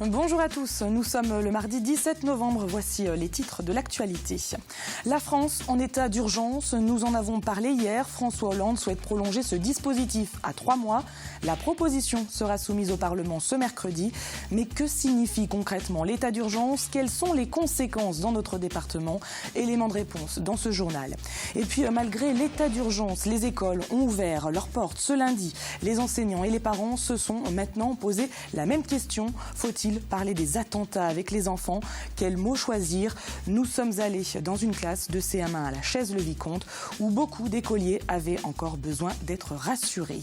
Bonjour à tous, nous sommes le mardi 17 novembre, voici les titres de l'actualité. La France en état d'urgence, nous en avons parlé hier, François Hollande souhaite prolonger ce dispositif à 3 mois. La proposition sera soumise au Parlement ce mercredi. Mais que signifie concrètement l'état d'urgence? Quelles sont les conséquences dans notre département? Élément de réponse dans ce journal. Et puis malgré l'état d'urgence, les écoles ont ouvert leurs portes ce lundi. Les enseignants et les parents se sont maintenant posé la même question. Faut-il parler des attentats avec les enfants? Quel mot choisir? Nous sommes allés dans une classe de CM1 à la Chaise-le-Vicomte où beaucoup d'écoliers avaient encore besoin d'être rassurés.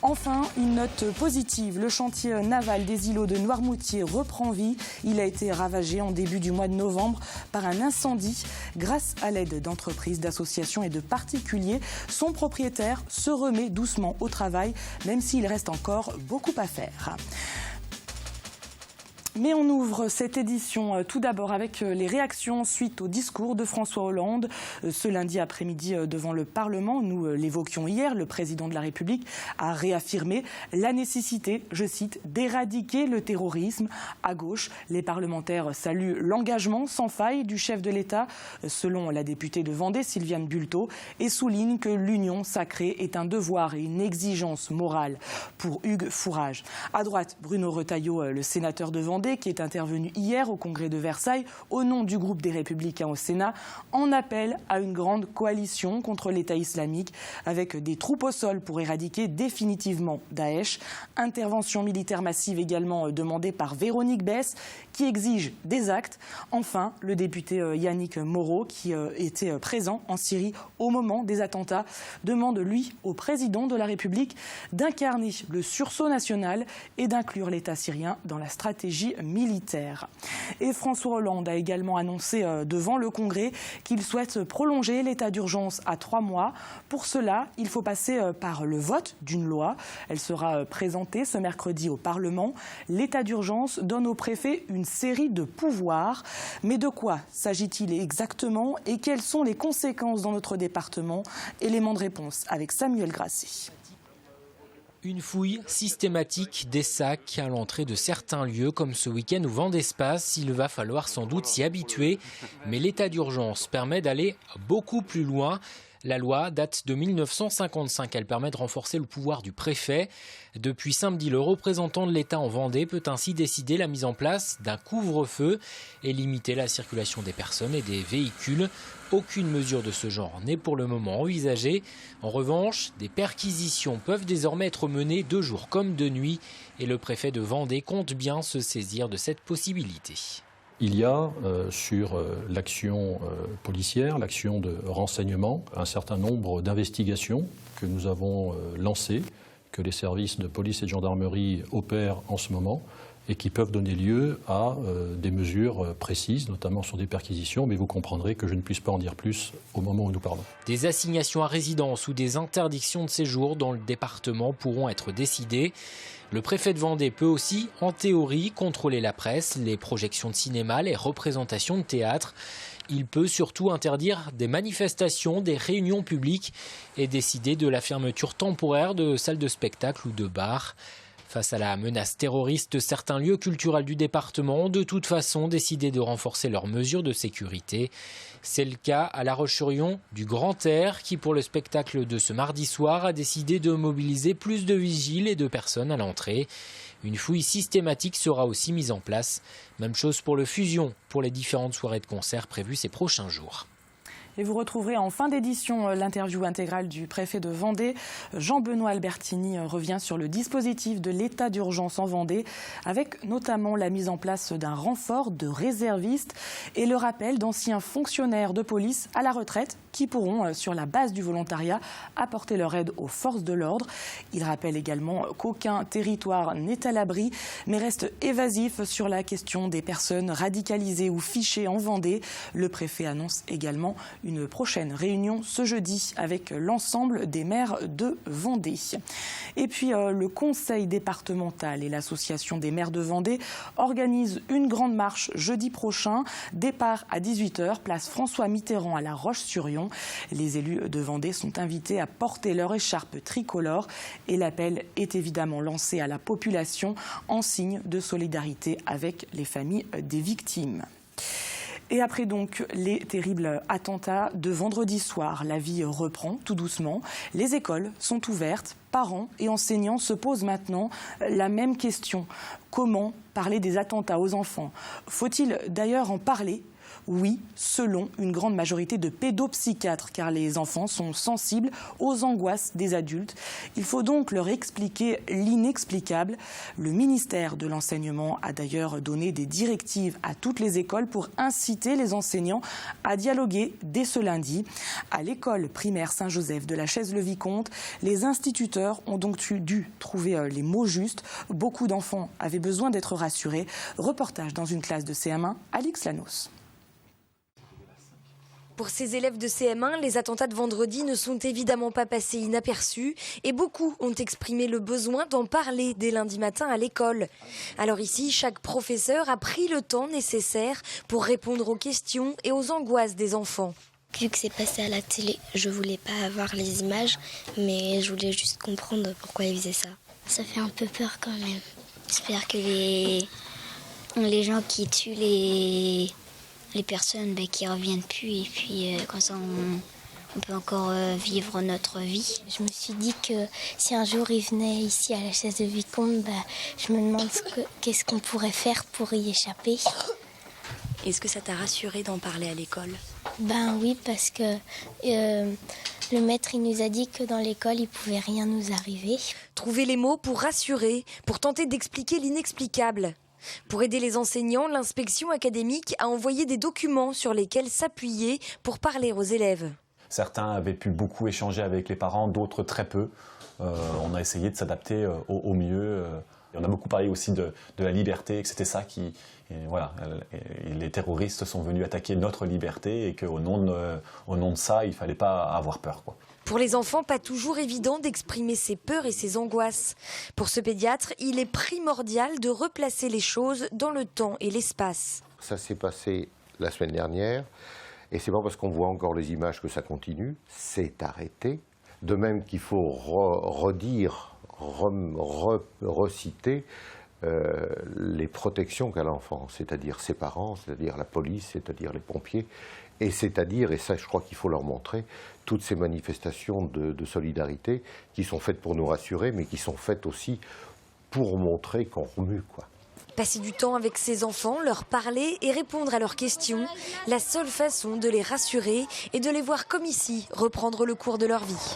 Enfin, une note positive. Le chantier naval des îlots de Noirmoutier reprend vie. Il a été ravagé en début du mois de novembre par un incendie. Grâce à l'aide d'entreprises, d'associations et de particuliers, son propriétaire se remet doucement au travail, même s'il reste encore beaucoup à faire. Mais on ouvre cette édition tout d'abord avec les réactions suite au discours de François Hollande. Ce lundi après-midi devant le Parlement, nous l'évoquions hier, le président de la République a réaffirmé la nécessité, je cite, d'éradiquer le terrorisme. À gauche, les parlementaires saluent l'engagement sans faille du chef de l'État, selon la députée de Vendée, Sylviane Bulteau, et soulignent que l'union sacrée est un devoir et une exigence morale pour Hugues Fourage. À droite, Bruno Retailleau, le sénateur de Vendée, qui est intervenu hier au Congrès de Versailles au nom du groupe des Républicains au Sénat, en appelle à une grande coalition contre l'État islamique avec des troupes au sol pour éradiquer définitivement Daesh. Intervention militaire massive également demandée par Véronique Besse qui exige des actes. Enfin, le député Yannick Moreau, qui était présent en Syrie au moment des attentats, demande lui au président de la République d'incarner le sursaut national et d'inclure l'État syrien dans la stratégie militaire. Et François Hollande a également annoncé devant le Congrès qu'il souhaite prolonger l'état d'urgence à 3 mois. Pour cela, il faut passer par le vote d'une loi. Elle sera présentée ce mercredi au Parlement. L'état d'urgence donne au préfet une série de pouvoirs. Mais de quoi s'agit-il exactement et quelles sont les conséquences dans notre département? Élément de réponse avec Samuel Grassi. Une fouille systématique des sacs à l'entrée de certains lieux, comme ce week-end au Vent d'Espace. Il va falloir sans doute s'y habituer, mais l'état d'urgence permet d'aller beaucoup plus loin. La loi date de 1955, elle permet de renforcer le pouvoir du préfet. Depuis samedi, le représentant de l'État en Vendée peut ainsi décider la mise en place d'un couvre-feu et limiter la circulation des personnes et des véhicules. Aucune mesure de ce genre n'est pour le moment envisagée. En revanche, des perquisitions peuvent désormais être menées de jour comme de nuit et le préfet de Vendée compte bien se saisir de cette possibilité. Il y a sur l'action policière, l'action de renseignement, un certain nombre d'investigations que nous avons lancées, que les services de police et de gendarmerie opèrent en ce moment et qui peuvent donner lieu à des mesures précises, notamment sur des perquisitions, mais vous comprendrez que je ne puisse pas en dire plus au moment où nous parlons. Des assignations à résidence ou des interdictions de séjour dans le département pourront être décidées. Le préfet de Vendée peut aussi, en théorie, contrôler la presse, les projections de cinéma, les représentations de théâtre. Il peut surtout interdire des manifestations, des réunions publiques et décider de la fermeture temporaire de salles de spectacle ou de bars. Face à la menace terroriste, certains lieux culturels du département ont de toute façon décidé de renforcer leurs mesures de sécurité. C'est le cas à La Roche-sur-Yon du Grand Air qui, pour le spectacle de ce mardi soir, a décidé de mobiliser plus de vigiles et de personnes à l'entrée. Une fouille systématique sera aussi mise en place. Même chose pour le Fusion, pour les différentes soirées de concert prévues ces prochains jours. Et vous retrouverez en fin d'édition l'interview intégrale du préfet de Vendée. Jean-Benoît Albertini revient sur le dispositif de l'état d'urgence en Vendée, avec notamment la mise en place d'un renfort de réservistes et le rappel d'anciens fonctionnaires de police à la retraite qui pourront, sur la base du volontariat, apporter leur aide aux forces de l'ordre. Il rappelle également qu'aucun territoire n'est à l'abri, mais reste évasif sur la question des personnes radicalisées ou fichées en Vendée. Le préfet annonce également Une prochaine réunion ce jeudi avec l'ensemble des maires de Vendée. Et puis le conseil départemental et l'association des maires de Vendée organisent une grande marche jeudi prochain. Départ à 18h, place François Mitterrand à La Roche-sur-Yon. Les élus de Vendée sont invités à porter leur écharpe tricolore et l'appel est évidemment lancé à la population en signe de solidarité avec les familles des victimes. Et après donc les terribles attentats de vendredi soir, la vie reprend tout doucement. Les écoles sont ouvertes. Parents et enseignants se posent maintenant la même question. Comment parler des attentats aux enfants? Faut-il d'ailleurs en parler? Oui, selon une grande majorité de pédopsychiatres, car les enfants sont sensibles aux angoisses des adultes. Il faut donc leur expliquer l'inexplicable. Le ministère de l'Enseignement a d'ailleurs donné des directives à toutes les écoles pour inciter les enseignants à dialoguer dès ce lundi. À l'école primaire Saint-Joseph de la Chaise-le-Vicomte, les instituteurs ont donc dû trouver les mots justes. Beaucoup d'enfants avaient besoin d'être rassurés. Reportage dans une classe de CM1, Alix Lanos. Pour ces élèves de CM1, les attentats de vendredi ne sont évidemment pas passés inaperçus et beaucoup ont exprimé le besoin d'en parler dès lundi matin à l'école. Alors ici, chaque professeur a pris le temps nécessaire pour répondre aux questions et aux angoisses des enfants. Vu que c'est passé à la télé, je voulais pas avoir les images, mais je voulais juste comprendre pourquoi ils faisaient ça. Ça fait un peu peur quand même. J'espère que les gens qui tuent les personnes qui reviennent plus et puis comme ça on peut encore vivre notre vie. Je me suis dit que si un jour ils venaient ici à la Chaise-le-Vicomte, je me demande qu'est-ce qu'on pourrait faire pour y échapper. Est-ce que ça t'a rassuré d'en parler à l'école? Oui, parce que le maître il nous a dit que dans l'école il pouvait rien nous arriver. Trouver les mots pour rassurer, pour tenter d'expliquer l'inexplicable. Pour aider les enseignants, l'inspection académique a envoyé des documents sur lesquels s'appuyer pour parler aux élèves. Certains avaient pu beaucoup échanger avec les parents, d'autres très peu. On a essayé de s'adapter au mieux. On a beaucoup parlé aussi de la liberté, que c'était ça qui... les terroristes sont venus attaquer notre liberté et qu'au nom de ça, il ne fallait pas avoir peur, quoi. Pour les enfants, pas toujours évident d'exprimer ses peurs et ses angoisses. Pour ce pédiatre, il est primordial de replacer les choses dans le temps et l'espace. Ça s'est passé la semaine dernière et c'est pas parce qu'on voit encore les images que ça continue. C'est arrêté. De même qu'il faut reciter les protections qu'a l'enfant, c'est-à-dire ses parents, c'est-à-dire la police, c'est-à-dire les pompiers, et c'est-à-dire, et ça je crois qu'il faut leur montrer, toutes ces manifestations de solidarité qui sont faites pour nous rassurer, mais qui sont faites aussi pour montrer qu'on remue, quoi. Passer du temps avec ses enfants, leur parler et répondre à leurs questions, la seule façon de les rassurer et de les voir comme ici, reprendre le cours de leur vie.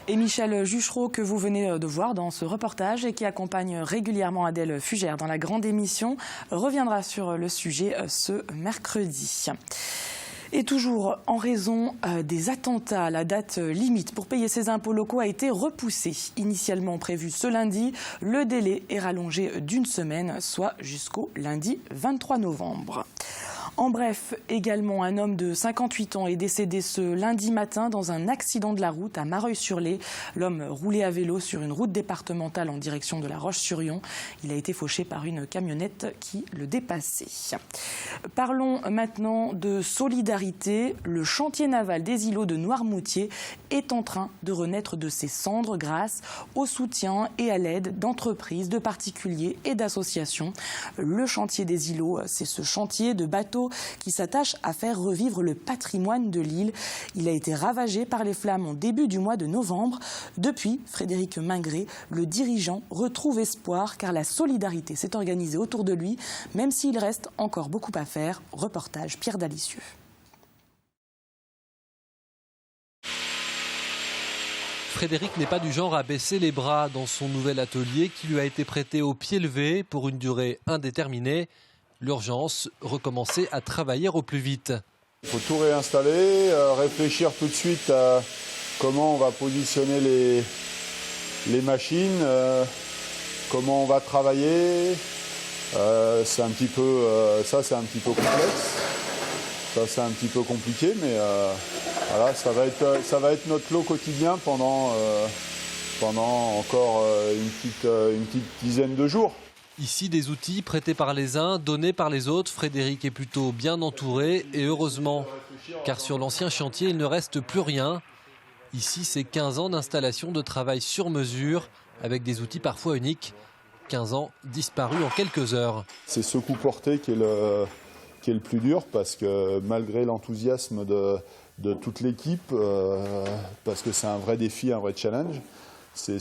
Et Michel Juchereau, que vous venez de voir dans ce reportage et qui accompagne régulièrement Adèle Fugère dans la grande émission, reviendra sur le sujet ce mercredi. Et toujours en raison des attentats, la date limite pour payer ses impôts locaux a été repoussée. Initialement prévue ce lundi, le délai est rallongé d'une semaine, soit jusqu'au lundi 23 novembre. En bref, également, un homme de 58 ans est décédé ce lundi matin dans un accident de la route à Mareuil-sur-Lay. L'homme roulait à vélo sur une route départementale en direction de La Roche-sur-Yon. Il a été fauché par une camionnette qui le dépassait. Parlons maintenant de solidarité. Le chantier naval des îlots de Noirmoutier est en train de renaître de ses cendres grâce au soutien et à l'aide d'entreprises, de particuliers et d'associations. Le chantier des îlots, c'est ce chantier de bateaux qui s'attache à faire revivre le patrimoine de l'île. Il a été ravagé par les flammes en début du mois de novembre. Depuis, Frédéric Mingré, le dirigeant, retrouve espoir car la solidarité s'est organisée autour de lui, même s'il reste encore beaucoup à faire. Reportage Pierre Dalicieux. Frédéric n'est pas du genre à baisser les bras dans son nouvel atelier qui lui a été prêté au pied levé pour une durée indéterminée. L'urgence, recommencer à travailler au plus vite. Il faut tout réinstaller, réfléchir tout de suite à comment on va positionner les machines, comment on va travailler. C'est un petit peu complexe. Ça, c'est un petit peu compliqué, mais voilà, ça va être notre lot quotidien pendant encore une petite dizaine de jours. Ici, des outils prêtés par les uns, donnés par les autres. Frédéric est plutôt bien entouré, et heureusement, car sur l'ancien chantier, il ne reste plus rien. Ici, c'est 15 ans d'installation de travail sur mesure, avec des outils parfois uniques. 15 ans disparus en quelques heures. C'est ce coup porté qui est le plus dur, parce que malgré l'enthousiasme de toute l'équipe, parce que c'est un vrai défi, un vrai challenge, c'est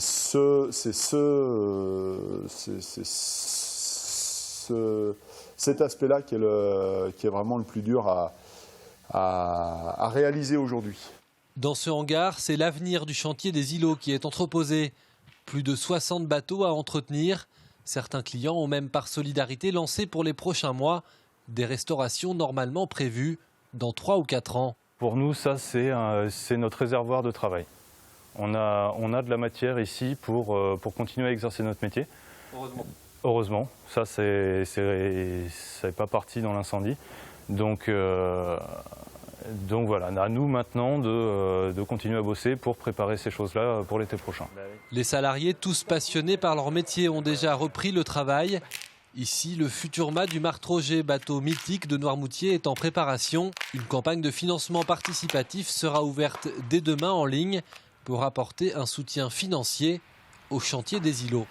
cet aspect-là qui est vraiment le plus dur à réaliser aujourd'hui. Dans ce hangar, c'est l'avenir du chantier des îlots qui est entreposé. Plus de 60 bateaux à entretenir. Certains clients ont même par solidarité lancé pour les prochains mois des restaurations normalement prévues dans 3 ou 4 ans. Pour nous, ça c'est notre réservoir de travail. On a de la matière ici pour continuer à exercer notre métier. Heureusement. Ça, c'est pas parti dans l'incendie. Donc voilà, à nous maintenant de continuer à bosser pour préparer ces choses-là pour l'été prochain. Les salariés, tous passionnés par leur métier, ont déjà repris le travail. Ici, le futur mât du Martrojet, bateau mythique de Noirmoutier, est en préparation. Une campagne de financement participatif sera ouverte dès demain en ligne pour apporter un soutien financier au chantier des îlots.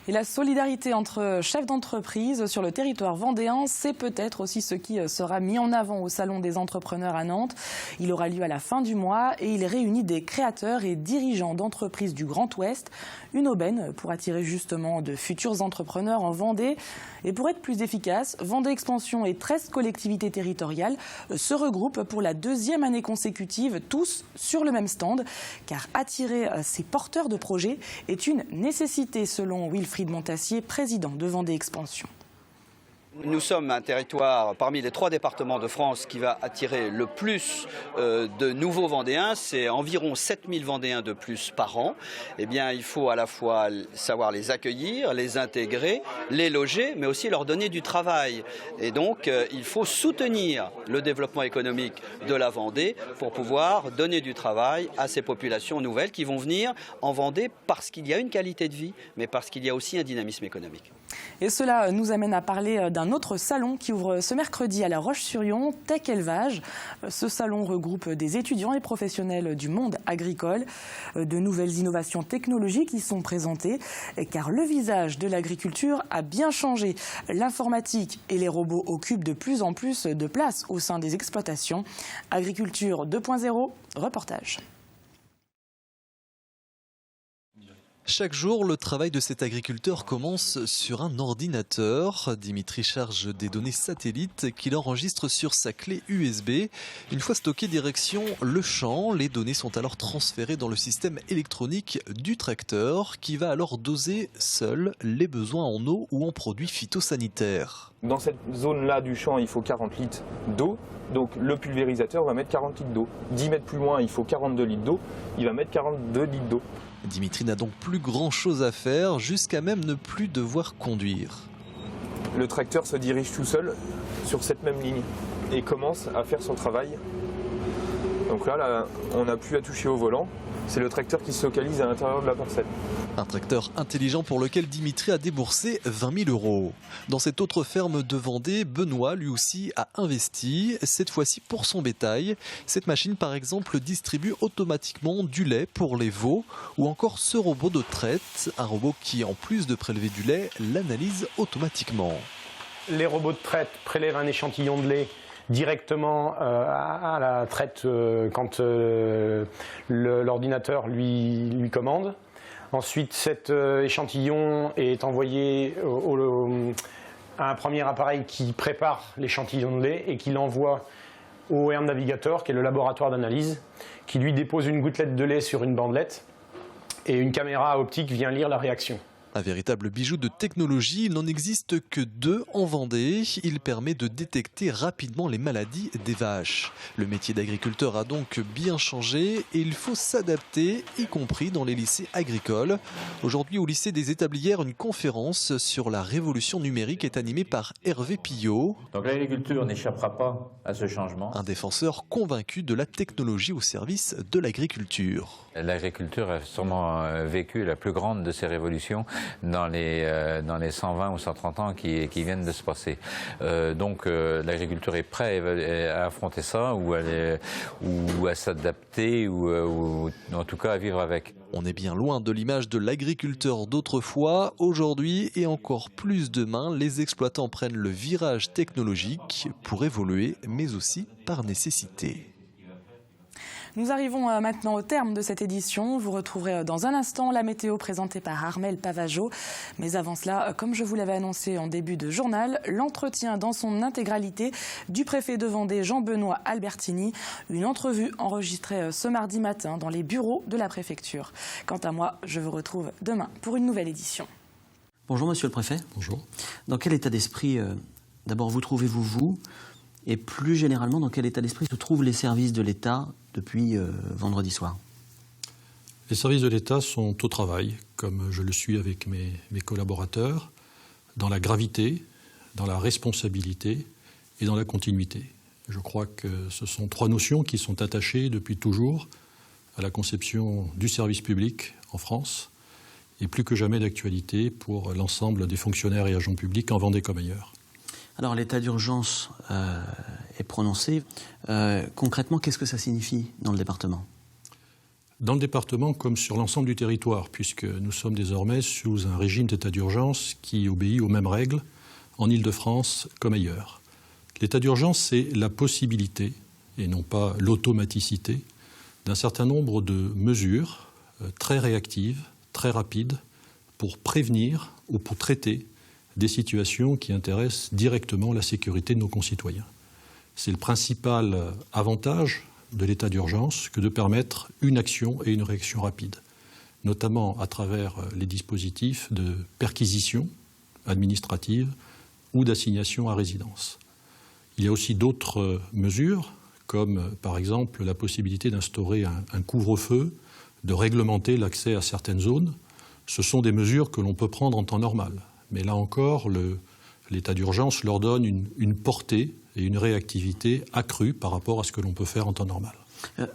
Et la solidarité entre chefs d'entreprise sur le territoire vendéen, c'est peut-être aussi ce qui sera mis en avant au Salon des entrepreneurs à Nantes. Il aura lieu à la fin du mois et il réunit des créateurs et dirigeants d'entreprises du Grand Ouest. Une aubaine pour attirer justement de futurs entrepreneurs en Vendée. Et pour être plus efficace, Vendée Expansion et 13 collectivités territoriales se regroupent pour la 2e année consécutive, tous sur le même stand. Car attirer ces porteurs de projets est une nécessité selon Wilfried Montassier, président de Vendée Expansion. Nous sommes un territoire parmi les 3 départements de France qui va attirer le plus de nouveaux Vendéens. C'est environ 7000 Vendéens de plus par an. Eh bien, il faut à la fois savoir les accueillir, les intégrer, les loger, mais aussi leur donner du travail. Et donc, il faut soutenir le développement économique de la Vendée pour pouvoir donner du travail à ces populations nouvelles qui vont venir en Vendée parce qu'il y a une qualité de vie, mais parce qu'il y a aussi un dynamisme économique. Et cela nous amène à parler d'un autre salon qui ouvre ce mercredi à La Roche-sur-Yon, Tech Élevage. Ce salon regroupe des étudiants et professionnels du monde agricole. De nouvelles innovations technologiques y sont présentées, car le visage de l'agriculture a bien changé. L'informatique et les robots occupent de plus en plus de place au sein des exploitations. Agriculture 2.0, reportage. Chaque jour, le travail de cet agriculteur commence sur un ordinateur. Dimitri charge des données satellites qu'il enregistre sur sa clé USB. Une fois stockées, direction le champ. Les données sont alors transférées dans le système électronique du tracteur qui va alors doser seul les besoins en eau ou en produits phytosanitaires. Dans cette zone-là du champ, il faut 40 litres d'eau. Donc le pulvérisateur va mettre 40 litres d'eau. 10 mètres plus loin, il faut 42 litres d'eau. Il va mettre 42 litres d'eau. Dimitri n'a donc plus grand chose à faire, jusqu'à même ne plus devoir conduire. Le tracteur se dirige tout seul sur cette même ligne et commence à faire son travail. Donc là on n'a plus à toucher au volant. C'est le tracteur qui se localise à l'intérieur de la parcelle. Un tracteur intelligent pour lequel Dimitri a déboursé 20 000 €. Dans cette autre ferme de Vendée, Benoît, lui aussi, a investi, cette fois-ci pour son bétail. Cette machine, par exemple, distribue automatiquement du lait pour les veaux ou encore ce robot de traite, un robot qui, en plus de prélever du lait, l'analyse automatiquement. Les robots de traite prélèvent un échantillon de lait directement à la traite quand l'ordinateur lui commande. Ensuite, cet échantillon est envoyé à un premier appareil qui prépare l'échantillon de lait et qui l'envoie au OER Navigator, qui est le laboratoire d'analyse, qui lui dépose une gouttelette de lait sur une bandelette et une caméra optique vient lire la réaction. Un véritable bijou de technologie, il n'en existe que 2 en Vendée. Il permet de détecter rapidement les maladies des vaches. Le métier d'agriculteur a donc bien changé et il faut s'adapter, y compris dans les lycées agricoles. Aujourd'hui, au lycée des Établières, une conférence sur la révolution numérique est animée par Hervé Pillot. Donc l'agriculture n'échappera pas à ce changement. Un défenseur convaincu de la technologie au service de l'agriculture. L'agriculture a sûrement vécu la plus grande de ces révolutions dans les 120 ou 130 ans qui viennent de se passer. Donc l'agriculture est prête à affronter ça ou à s'adapter ou en tout cas à vivre avec. On est bien loin de l'image de l'agriculteur d'autrefois. Aujourd'hui et encore plus demain, les exploitants prennent le virage technologique pour évoluer, mais aussi par nécessité. Nous arrivons maintenant au terme de cette édition. Vous retrouverez dans un instant la météo présentée par Armel Pavageau. Mais avant cela, comme je vous l'avais annoncé en début de journal, l'entretien dans son intégralité du préfet de Vendée, Jean-Benoît Albertini. Une entrevue enregistrée ce mardi matin dans les bureaux de la préfecture. Quant à moi, je vous retrouve demain pour une nouvelle édition. Bonjour Monsieur le Préfet. Bonjour. Dans quel état d'esprit, d'abord, vous trouvez-vous, vous, et plus généralement, dans quel état d'esprit se trouvent les services de l'État depuis vendredi soir? Les services de l'État sont au travail, comme je le suis avec mes collaborateurs, dans la gravité, dans la responsabilité et dans la continuité. Je crois que ce sont 3 notions qui sont attachées depuis toujours à la conception du service public en France et plus que jamais d'actualité pour l'ensemble des fonctionnaires et agents publics en Vendée comme ailleurs. Alors l'état d'urgence est prononcé. Concrètement, qu'est-ce que ça signifie dans le département? Dans le département comme sur l'ensemble du territoire, puisque nous sommes désormais sous un régime d'état d'urgence qui obéit aux mêmes règles en Île-de-France comme ailleurs. L'état d'urgence, c'est la possibilité, et non pas l'automaticité, d'un certain nombre de mesures très réactives, très rapides, pour prévenir ou pour traiter des situations qui intéressent directement la sécurité de nos concitoyens. C'est le principal avantage de l'état d'urgence que de permettre une action et une réaction rapide, notamment à travers les dispositifs de perquisition administrative ou d'assignation à résidence. Il y a aussi d'autres mesures, comme par exemple la possibilité d'instaurer un couvre-feu, de réglementer l'accès à certaines zones. Ce sont des mesures que l'on peut prendre en temps normal. Mais là encore, l'état d'urgence leur donne une portée et une réactivité accrue par rapport à ce que l'on peut faire en temps normal.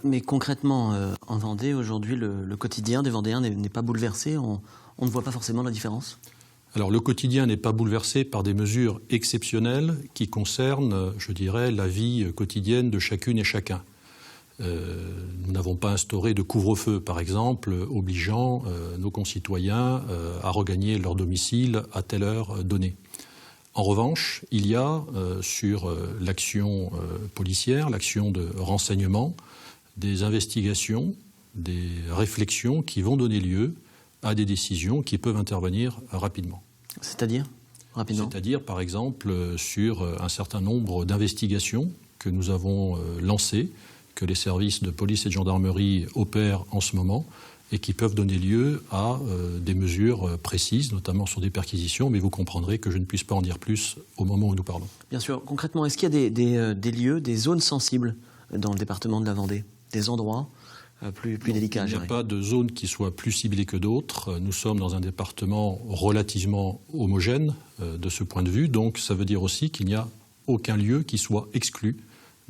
Mais concrètement, en Vendée, aujourd'hui, le quotidien des Vendéens n'est pas bouleversé. On ne voit pas forcément la différence. Alors, le quotidien n'est pas bouleversé par des mesures exceptionnelles qui concernent, je dirais, la vie quotidienne de chacune et chacun. Nous n'avons pas instauré de couvre-feu, par exemple, obligeant nos concitoyens à regagner leur domicile à telle heure donnée. En revanche, il y a sur l'action policière, l'action de renseignement, des investigations, des réflexions qui vont donner lieu à des décisions qui peuvent intervenir rapidement. C'est-à-dire rapidement? C'est-à-dire, par exemple, sur un certain nombre d'investigations que nous avons lancées, que les services de police et de gendarmerie opèrent en ce moment et qui peuvent donner lieu à des mesures précises, notamment sur des perquisitions, mais vous comprendrez que je ne puisse pas en dire plus au moment où nous parlons. Bien sûr. Concrètement, est-ce qu'il y a des lieux, des zones sensibles dans le département de la Vendée? Des endroits plus délicats? Il n'y a pas de zone qui soit plus ciblée que d'autres. Nous sommes dans un département relativement homogène de ce point de vue, donc ça veut dire aussi qu'il n'y a aucun lieu qui soit exclu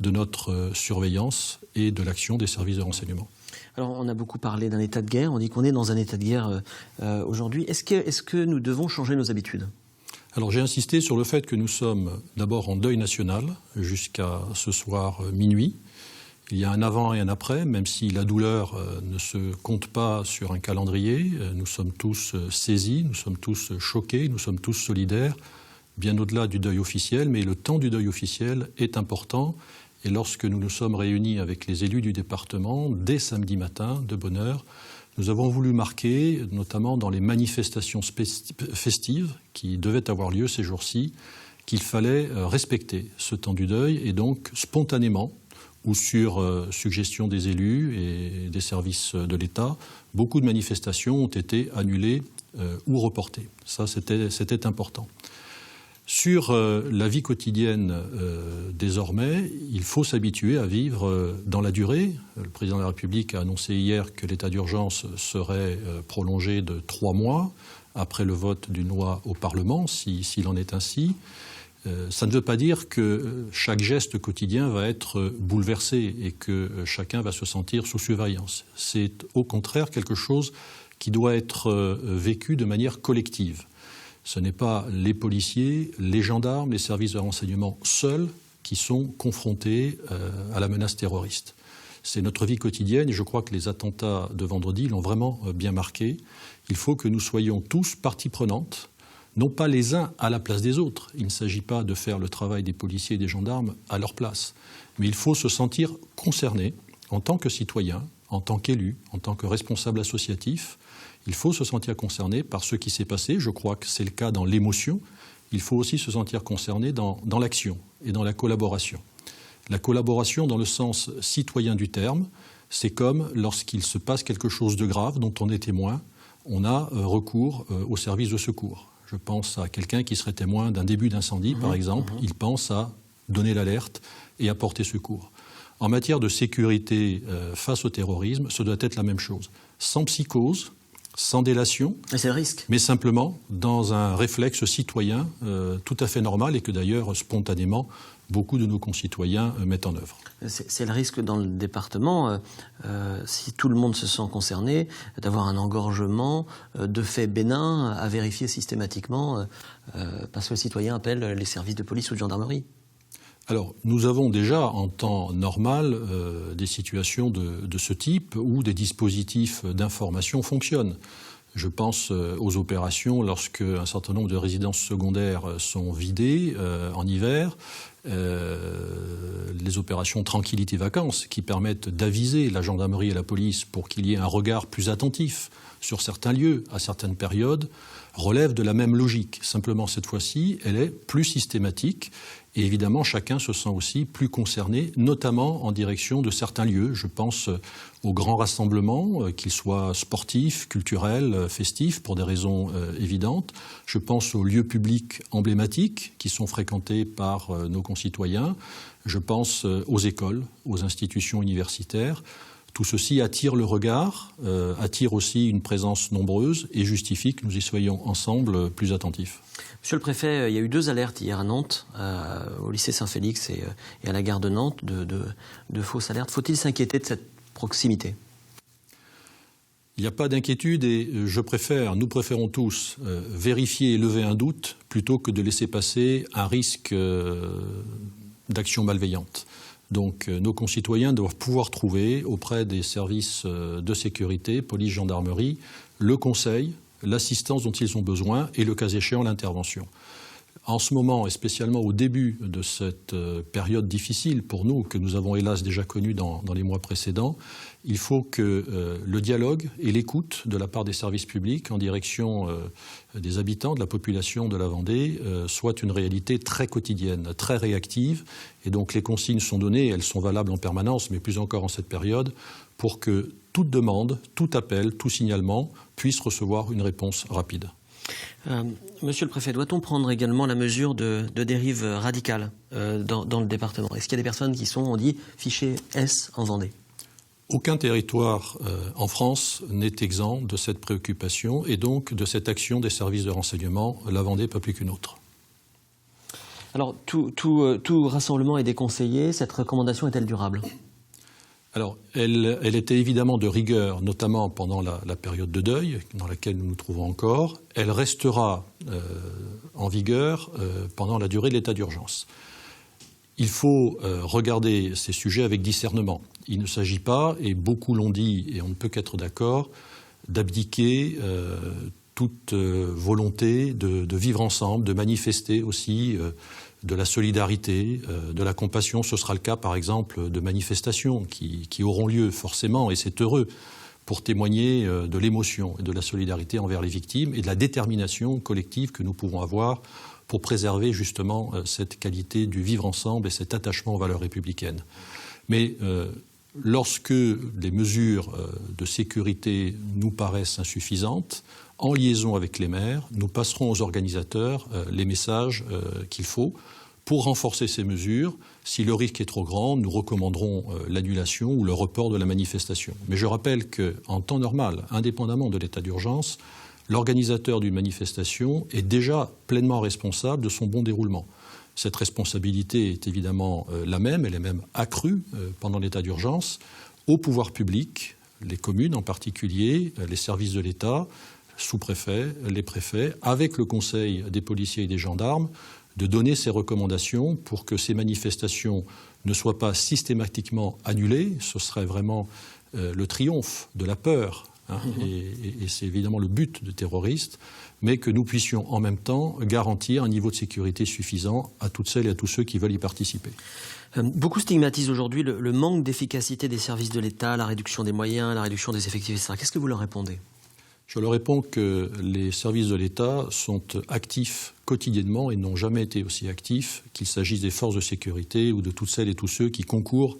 de notre surveillance et de l'action des services de renseignement. Alors, on a beaucoup parlé d'un état de guerre. On dit qu'on est dans un état de guerre aujourd'hui. Est-ce que nous devons changer nos habitudes? Alors, j'ai insisté sur le fait que nous sommes d'abord en deuil national jusqu'à ce soir minuit. Il y a un avant et un après, même si la douleur ne se compte pas sur un calendrier. Nous sommes tous saisis, nous sommes tous choqués, nous sommes tous solidaires, bien au-delà du deuil officiel. Mais le temps du deuil officiel est important. Et lorsque nous nous sommes réunis avec les élus du département, dès samedi matin, de bonne heure, nous avons voulu marquer, notamment dans les manifestations festives qui devaient avoir lieu ces jours-ci, qu'il fallait respecter ce temps du deuil et donc spontanément, ou sur suggestion des élus et des services de l'État, beaucoup de manifestations ont été annulées ou reportés. Ça, c'était important. Sur la vie quotidienne, désormais, il faut s'habituer à vivre dans la durée. Le président de la République a annoncé hier que l'état d'urgence serait prolongé de 3 mois après le vote d'une loi au Parlement, s'il en est ainsi. Ça ne veut pas dire que chaque geste quotidien va être bouleversé et que chacun va se sentir sous surveillance. C'est au contraire quelque chose qui doit être vécu de manière collective. Ce n'est pas les policiers, les gendarmes, les services de renseignement seuls qui sont confrontés à la menace terroriste. C'est notre vie quotidienne et je crois que les attentats de vendredi l'ont vraiment bien marqué. Il faut que nous soyons tous partie prenante, non pas les uns à la place des autres. Il ne s'agit pas de faire le travail des policiers et des gendarmes à leur place. Mais il faut se sentir concerné en tant que citoyen, en tant qu'élu, en tant que responsable associatif. Il faut se sentir concerné par ce qui s'est passé. Je crois que c'est le cas dans l'émotion. Il faut aussi se sentir concerné dans l'action et dans la collaboration. La collaboration dans le sens citoyen du terme, c'est comme lorsqu'il se passe quelque chose de grave dont on est témoin, on a recours au service de secours. Je pense à quelqu'un qui serait témoin d'un début d'incendie, par exemple. Il pense à donner l'alerte et à porter secours. En matière de sécurité face au terrorisme, ce doit être la même chose. Sans psychose, sans délation, c'est le risque. Mais simplement dans un réflexe citoyen tout à fait normal et que d'ailleurs, spontanément, beaucoup de nos concitoyens mettent en œuvre. C'est le risque dans le département, si tout le monde se sent concerné, d'avoir un engorgement de faits bénins à vérifier systématiquement parce que le citoyen appelle les services de police ou de gendarmerie. Alors, nous avons déjà en temps normal des situations de ce type où des dispositifs d'information fonctionnent. Je pense aux opérations lorsque un certain nombre de résidences secondaires sont vidées en hiver, les opérations tranquillité vacances qui permettent d'aviser la gendarmerie et la police pour qu'il y ait un regard plus attentif sur certains lieux à certaines périodes relèvent de la même logique. Simplement, cette fois-ci, elle est plus systématique. Et évidemment, chacun se sent aussi plus concerné, notamment en direction de certains lieux. Je pense aux grands rassemblements, qu'ils soient sportifs, culturels, festifs, pour des raisons évidentes. Je pense aux lieux publics emblématiques qui sont fréquentés par nos concitoyens. Je pense aux écoles, aux institutions universitaires. Tout ceci attire le regard, attire aussi une présence nombreuse et justifie que nous y soyons ensemble plus attentifs. Monsieur le préfet, il y a eu 2 alertes hier à Nantes, au lycée Saint-Félix et à la gare de Nantes, de fausses alertes. Faut-il s'inquiéter de cette proximité ? Il n'y a pas d'inquiétude et nous préférons tous vérifier et lever un doute plutôt que de laisser passer un risque d'action malveillante. Donc nos concitoyens doivent pouvoir trouver auprès des services de sécurité, police, gendarmerie, le conseil, l'assistance dont ils ont besoin et, le cas échéant, l'intervention. En ce moment, et spécialement au début de cette période difficile pour nous, que nous avons hélas déjà connue dans les mois précédents, il faut que le dialogue et l'écoute de la part des services publics en direction des habitants, de la population de la Vendée, soient une réalité très quotidienne, très réactive. Et donc les consignes sont données, elles sont valables en permanence, mais plus encore en cette période, pour que toute demande, tout appel, tout signalement puisse recevoir une réponse rapide. Monsieur le préfet, doit-on prendre également la mesure de dérive radicale dans le département ? Est-ce qu'il y a des personnes qui sont, on dit, fichées S en Vendée ? Aucun territoire en France n'est exempt de cette préoccupation et donc de cette action des services de renseignement, la Vendée pas plus qu'une autre. Alors, tout rassemblement est déconseillé. Cette recommandation est-elle durable ? Alors, elle était évidemment de rigueur, notamment pendant la période de deuil dans laquelle nous nous trouvons encore. Elle restera en vigueur pendant la durée de l'état d'urgence. Il faut regarder ces sujets avec discernement. Il ne s'agit pas, et beaucoup l'ont dit, et on ne peut qu'être d'accord, d'abdiquer toute volonté de vivre ensemble, de manifester aussi de la solidarité, de la compassion. Ce sera le cas, par exemple, de manifestations qui auront lieu forcément, et c'est heureux, pour témoigner de l'émotion et de la solidarité envers les victimes et de la détermination collective que nous pouvons avoir pour préserver justement cette qualité du vivre ensemble et cet attachement aux valeurs républicaines. Mais lorsque les mesures de sécurité nous paraissent insuffisantes, en liaison avec les maires, nous passerons aux organisateurs les messages qu'il faut pour renforcer ces mesures. Si le risque est trop grand, nous recommanderons l'annulation ou le report de la manifestation. Mais je rappelle qu'en temps normal, indépendamment de l'état d'urgence, l'organisateur d'une manifestation est déjà pleinement responsable de son bon déroulement. Cette responsabilité est évidemment la même, elle est même accrue pendant l'état d'urgence au pouvoir public, les communes en particulier, les services de l'État, sous-préfets, les préfets, avec le conseil des policiers et des gendarmes, de donner ces recommandations pour que ces manifestations ne soient pas systématiquement annulées. Ce serait vraiment le triomphe de la peur, et c'est évidemment le but de terroristes, mais que nous puissions en même temps garantir un niveau de sécurité suffisant à toutes celles et à tous ceux qui veulent y participer. Beaucoup stigmatisent aujourd'hui le manque d'efficacité des services de l'État, la réduction des moyens, la réduction des effectifs, etc. Qu'est-ce que vous leur répondez ? Je leur réponds que les services de l'État sont actifs quotidiennement et n'ont jamais été aussi actifs, qu'il s'agisse des forces de sécurité ou de toutes celles et tous ceux qui concourent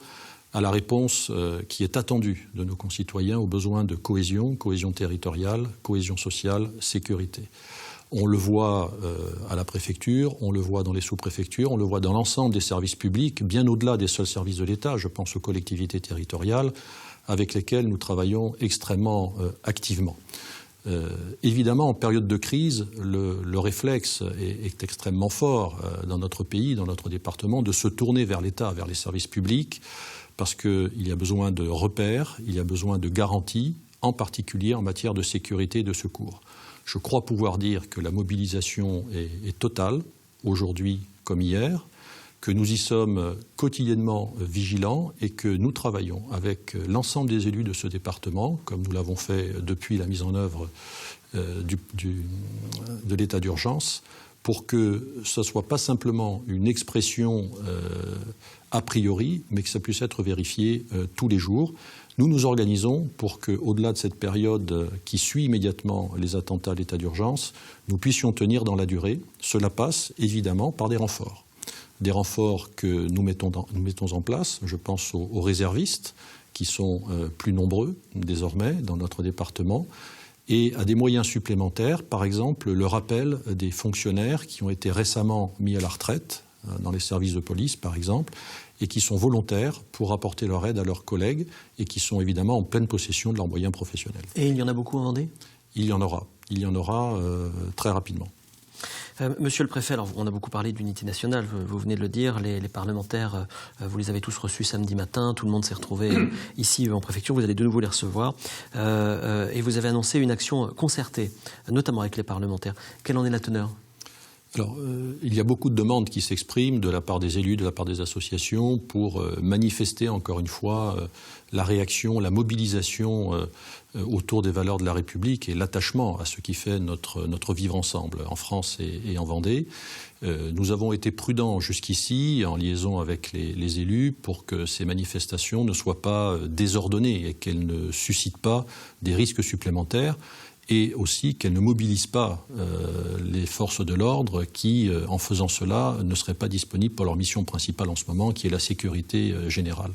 à la réponse qui est attendue de nos concitoyens aux besoins de cohésion territoriale, cohésion sociale, sécurité. On le voit à la préfecture, on le voit dans les sous-préfectures, on le voit dans l'ensemble des services publics, bien au-delà des seuls services de l'État. Je pense aux collectivités territoriales avec lesquelles nous travaillons extrêmement activement. Évidemment, en période de crise, le réflexe est extrêmement fort dans notre pays, dans notre département, de se tourner vers l'État, vers les services publics, parce qu'il y a besoin de repères, il y a besoin de garanties, en particulier en matière de sécurité et de secours. Je crois pouvoir dire que la mobilisation est totale, aujourd'hui comme hier, que nous y sommes quotidiennement vigilants et que nous travaillons avec l'ensemble des élus de ce département, comme nous l'avons fait depuis la mise en œuvre de l'état d'urgence, pour que ce ne soit pas simplement une expression a priori, mais que ça puisse être vérifié tous les jours. Nous nous organisons pour qu'au-delà de cette période qui suit immédiatement les attentats à l'état d'urgence, nous puissions tenir dans la durée. Cela passe évidemment par des renforts. Des renforts que nous mettons en place, je pense aux réservistes, qui sont plus nombreux désormais dans notre département, et à des moyens supplémentaires, par exemple le rappel des fonctionnaires qui ont été récemment mis à la retraite, dans les services de police par exemple, et qui sont volontaires pour apporter leur aide à leurs collègues et qui sont évidemment en pleine possession de leurs moyens professionnels. Et il y en a beaucoup en Vendée ? Il y en aura très rapidement. Monsieur le préfet, alors on a beaucoup parlé d'unité nationale, vous venez de le dire, les parlementaires, vous les avez tous reçus samedi matin, tout le monde s'est retrouvé ici en préfecture, vous allez de nouveau les recevoir, et vous avez annoncé une action concertée, notamment avec les parlementaires. Quelle en est la teneur ? Alors, il y a beaucoup de demandes qui s'expriment de la part des élus, de la part des associations, pour manifester encore une fois la réaction, la mobilisation autour des valeurs de la République et l'attachement à ce qui fait notre vivre ensemble en France et en Vendée. Nous avons été prudents jusqu'ici, en liaison avec les élus, pour que ces manifestations ne soient pas désordonnées et qu'elles ne suscitent pas des risques supplémentaires, et aussi qu'elles ne mobilisent pas les forces de l'ordre qui, en faisant cela, ne seraient pas disponibles pour leur mission principale en ce moment, qui est la sécurité générale.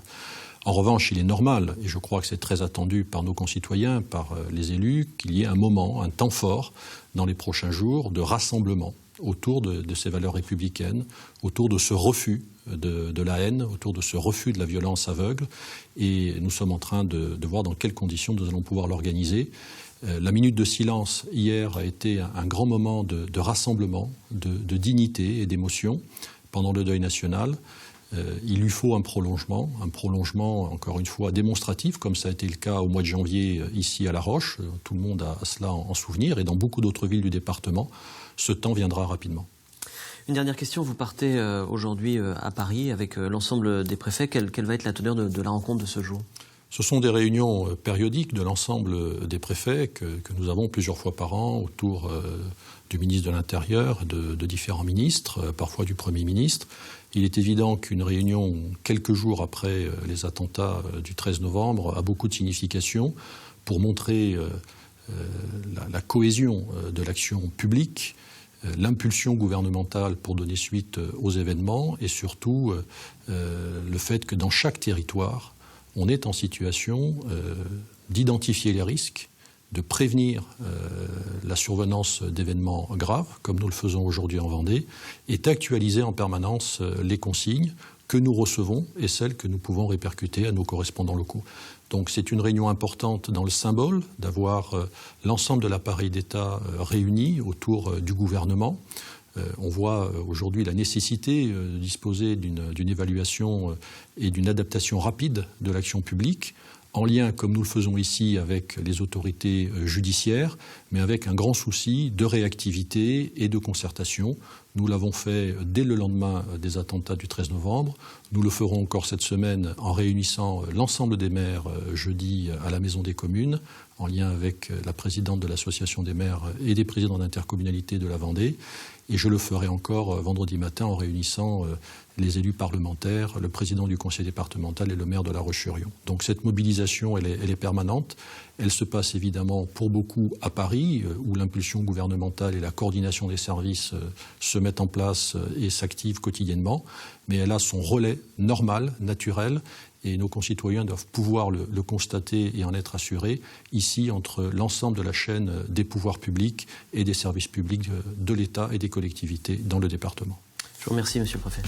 En revanche, il est normal, et je crois que c'est très attendu par nos concitoyens, par les élus, qu'il y ait un moment, un temps fort, dans les prochains jours, de rassemblement autour de ces valeurs républicaines, autour de ce refus de la haine, autour de ce refus de la violence aveugle. Et nous sommes en train de voir dans quelles conditions nous allons pouvoir l'organiser. La minute de silence hier a été un grand moment de rassemblement, de dignité et d'émotion pendant le deuil national. Il lui faut un prolongement encore une fois démonstratif, comme ça a été le cas au mois de janvier ici à La Roche. Tout le monde a cela en souvenir, et dans beaucoup d'autres villes du département, ce temps viendra rapidement. Une dernière question, vous partez aujourd'hui à Paris avec l'ensemble des préfets. Quelle va être la teneur de la rencontre de ce jour ? Ce sont des réunions périodiques de l'ensemble des préfets que nous avons plusieurs fois par an autour du ministre de l'Intérieur, de différents ministres, parfois du Premier ministre. Il est évident qu'une réunion quelques jours après les attentats du 13 novembre a beaucoup de signification pour montrer la cohésion de l'action publique, l'impulsion gouvernementale pour donner suite aux événements et surtout le fait que dans chaque territoire, on est en situation d'identifier les risques, de prévenir la survenance d'événements graves, comme nous le faisons aujourd'hui en Vendée, et d'actualiser en permanence les consignes que nous recevons et celles que nous pouvons répercuter à nos correspondants locaux. Donc c'est une réunion importante dans le symbole d'avoir l'ensemble de l'appareil d'État réuni autour du gouvernement. On voit aujourd'hui la nécessité de disposer d'une évaluation et d'une adaptation rapide de l'action publique, en lien, comme nous le faisons ici, avec les autorités judiciaires, mais avec un grand souci de réactivité et de concertation. Nous l'avons fait dès le lendemain des attentats du 13 novembre. Nous le ferons encore cette semaine en réunissant l'ensemble des maires jeudi à la Maison des communes, en lien avec la présidente de l'Association des maires et des présidents d'intercommunalité de la Vendée. Et je le ferai encore vendredi matin en réunissant les élus parlementaires, le président du conseil départemental et le maire de La Roche-sur-Yon. Donc cette mobilisation, elle est permanente. Elle se passe évidemment pour beaucoup à Paris, où l'impulsion gouvernementale et la coordination des services se mettent en place et s'activent quotidiennement. Mais elle a son relais normal, naturel, et nos concitoyens doivent pouvoir le constater et en être assurés, ici, entre l'ensemble de la chaîne des pouvoirs publics et des services publics de l'État et des collectivités dans le département. Je vous remercie, Monsieur le Préfet.